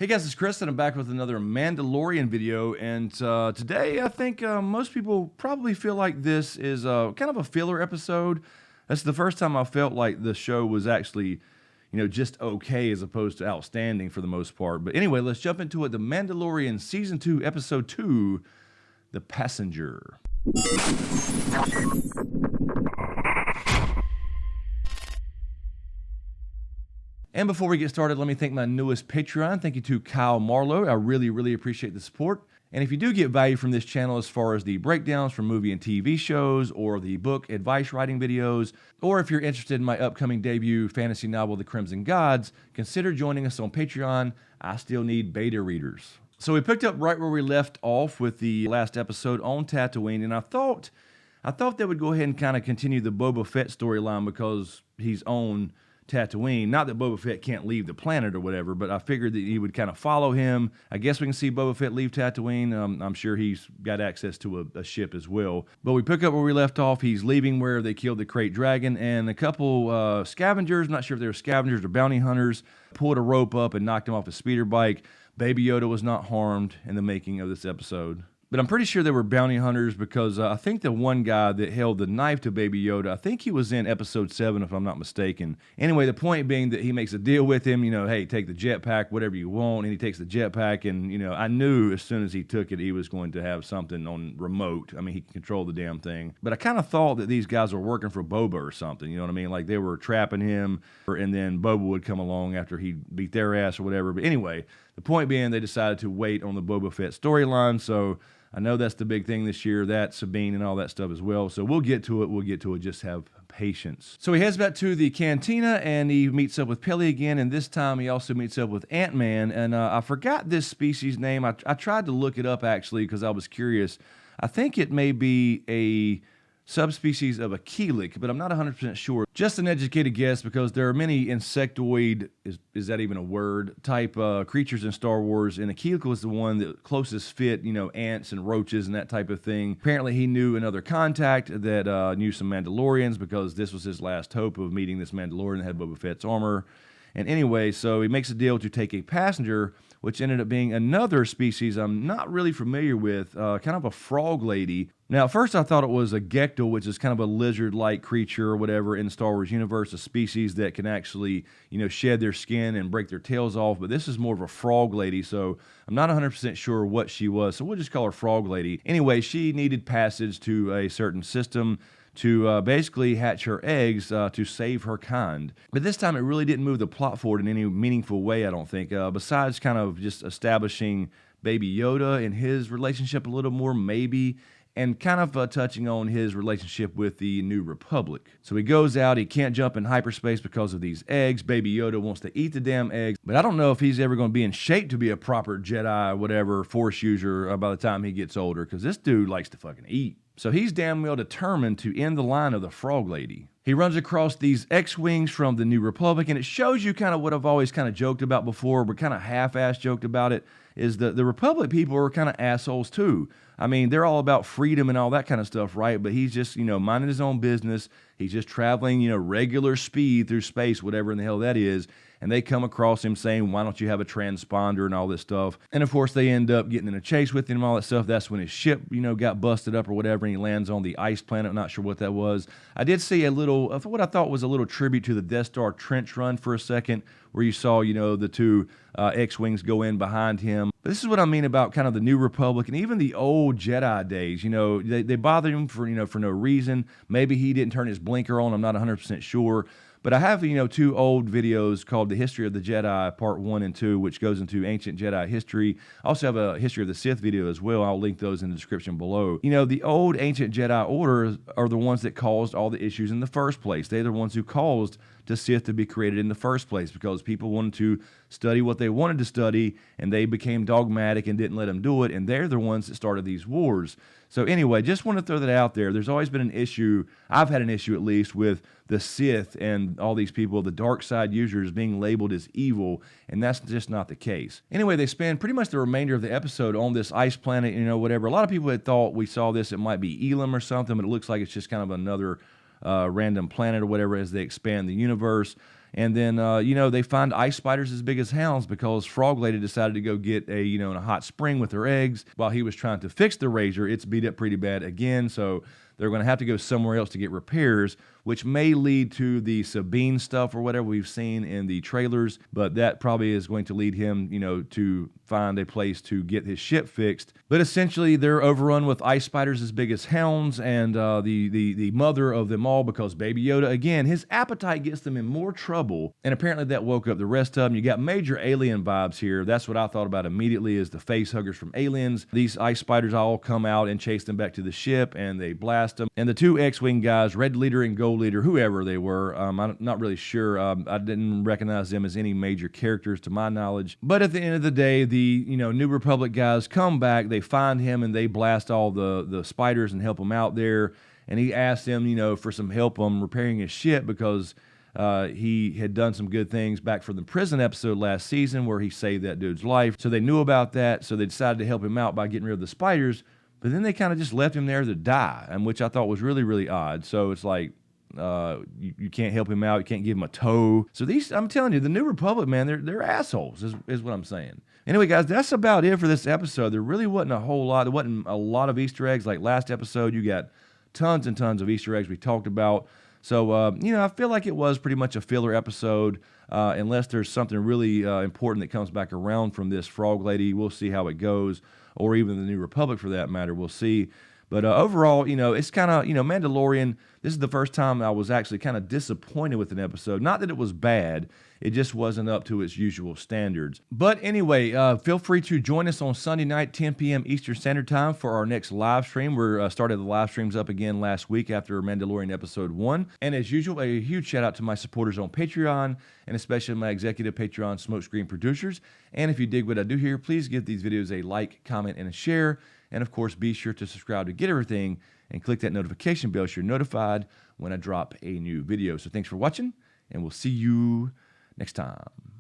Hey guys, it's Chris and I'm back with another Mandalorian video, and today I think most people probably feel like this is kind of a filler episode. That's the first time I felt like the show was actually, just okay as opposed to outstanding for the most part. But anyway, let's jump into it. The Mandalorian Season 2, Episode 2, The Passenger. And before we get started, let me thank my newest Patreon. Thank you to Kyle Marlowe. I really appreciate the support. And if you do get value from this channel as far as the breakdowns from movie and TV shows or the book advice writing videos, or if you're interested in my upcoming debut fantasy novel, The Crimson Gods, consider joining us on Patreon. I still need beta readers. So we picked up right where we left off with the last episode on Tatooine, and I thought they would go ahead and kind of continue the Boba Fett storyline because he's on Tatooine. Not that Boba Fett can't leave the planet or whatever, but I figured that he would kind of follow him. I guess we can see Boba Fett leave Tatooine. I'm sure he's got access to a ship as well. But we pick up where we left off. He's leaving where they killed the Krayt Dragon, and a couple scavengers, not sure if they were scavengers or bounty hunters, pulled a rope up and knocked him off a speeder bike. Baby Yoda was not harmed in the making of this episode. But I'm pretty sure they were bounty hunters because I think the one guy that held the knife to Baby Yoda, I think he was in episode 7 if I'm not mistaken. Anyway, the point being that he makes a deal with him, hey, take the jetpack, whatever you want, and he takes the jetpack, and I knew as soon as he took it, he was going to have something on remote. I mean, he can control the damn thing. But I kind of thought that these guys were working for Boba or something, you know what I mean? Like they were trapping him, and then Boba would come along after he beat their ass or whatever. But anyway, the point being they decided to wait on the Boba Fett storyline, so I know that's the big thing this year, that Sabine and all that stuff as well. So we'll get to it. Just have patience. So he heads back to the cantina and he meets up with Peli again. And this time he also meets up with AntMan. And I forgot this species name. I tried to look it up actually because I was curious. I think it may be a subspecies of a chelic, but I'm not 100% sure. Just an educated guess because there are many insectoid, is that even a word, type creatures in Star Wars, and a chelical is the one that closest fit, ants and roaches and that type of thing. Apparently he knew another contact that knew some Mandalorians because this was his last hope of meeting this Mandalorian that had Boba Fett's armor. And anyway, so he makes a deal to take a passenger, which ended up being another species I'm not really familiar with, kind of a frog lady. Now, at first I thought it was a Gectal, which is kind of a lizard-like creature or whatever in the Star Wars universe, a species that can actually, shed their skin and break their tails off. But this is more of a frog lady, so I'm not 100% sure what she was. So we'll just call her Frog Lady. Anyway, she needed passage to a certain system to basically hatch her eggs to save her kind. But this time it really didn't move the plot forward in any meaningful way, I don't think, besides kind of just establishing Baby Yoda and his relationship a little more, maybe, and kind of touching on his relationship with the New Republic. So he goes out, he can't jump in hyperspace because of these eggs. Baby Yoda wants to eat the damn eggs, but I don't know if he's ever going to be in shape to be a proper Jedi, whatever, Force user by the time he gets older, because this dude likes to fucking eat. So he's damn well determined to end the line of the Frog Lady. He runs across these X-Wings from the New Republic, and it shows you kind of what I've always kind of joked about before, but kind of half-ass joked about it, is that the Republic people are kind of assholes too. I mean, they're all about freedom and all that kind of stuff, right? But he's just, minding his own business. He's just traveling, regular speed through space, whatever in the hell that is. And they come across him saying, why don't you have a transponder and all this stuff? And of course, they end up getting in a chase with him and all that stuff. That's when his ship, got busted up or whatever, and he lands on the ice planet. I'm not sure what that was. I did see a little, what I thought was a little tribute to the Death Star trench run for a second, where you saw, the two X-Wings go in behind him. But this is what I mean about kind of the New Republic and even the old Jedi days. They bothered him for no reason. Maybe he didn't turn his blinker on. I'm not 100% sure. But I have, two old videos called The History of the Jedi, Part 1 and 2, which goes into ancient Jedi history. I also have a History of the Sith video as well. I'll link those in the description below. The old ancient Jedi Order are the ones that caused all the issues in the first place. They're the ones who caused the Sith to be created in the first place because people wanted to study what they wanted to study, and they became dogmatic and didn't let them do it, and they're the ones that started these wars. So anyway, just want to throw that out there. There's always been an issue, I've had an issue at least, with the Sith and all these people, the dark side users, being labeled as evil, and that's just not the case. Anyway, they spend pretty much the remainder of the episode on this ice planet, whatever. A lot of people had thought we saw this, it might be Elam or something, but it looks like it's just kind of another random planet or whatever as they expand the universe. And then, they find ice spiders as big as hounds because Frog Lady decided to go get in a hot spring with her eggs. While he was trying to fix the razor, it's beat up pretty bad again. So they're going to have to go somewhere else to get repairs, which may lead to the Sabine stuff or whatever we've seen in the trailers. But that probably is going to lead him, to find a place to get his ship fixed. But essentially, they're overrun with ice spiders as big as hounds, and the mother of them all, because Baby Yoda, again, his appetite gets them in more trouble. And apparently that woke up the rest of them. You got major alien vibes here. That's what I thought about immediately, is the face huggers from Aliens. These ice spiders all come out and chase them back to the ship, and they blast them. And the two X-Wing guys, Red Leader and Gold Leader, whoever they were, I'm not really sure. I didn't recognize them as any major characters to my knowledge. But at the end of the day, the New Republic guys come back, they find him, and they blast all the spiders and help him out there. And he asked them, for some help on repairing his ship, because he had done some good things back for the prison episode last season where he saved that dude's life. So they knew about that, so they decided to help him out by getting rid of the spiders. But then they kind of just left him there to die, and which I thought was really, really odd. So it's like, you can't help him out, you can't give him a tow. So I'm telling you, the New Republic, man, they're assholes, is what I'm saying. Anyway, guys, that's about it for this episode. There really wasn't a whole lot. There wasn't a lot of Easter eggs. Like last episode, you got tons and tons of Easter eggs we talked about. So, I feel like it was pretty much a filler episode, unless there's something really important that comes back around from this Frog Lady. We'll see how it goes, or even the New Republic for that matter. We'll see. But overall, it's kind of, Mandalorian, this is the first time I was actually kind of disappointed with an episode. Not that it was bad, it just wasn't up to its usual standards. But anyway, feel free to join us on Sunday night, 10 p.m. Eastern Standard Time for our next live stream. We started the live streams up again last week after Mandalorian Episode 1. And as usual, a huge shout out to my supporters on Patreon, and especially my executive Patreon SmokeScreen producers. And if you dig what I do here, please give these videos a like, comment, and a share. And of course, be sure to subscribe to get everything, and click that notification bell so you're notified when I drop a new video. So thanks for watching, and we'll see you next time.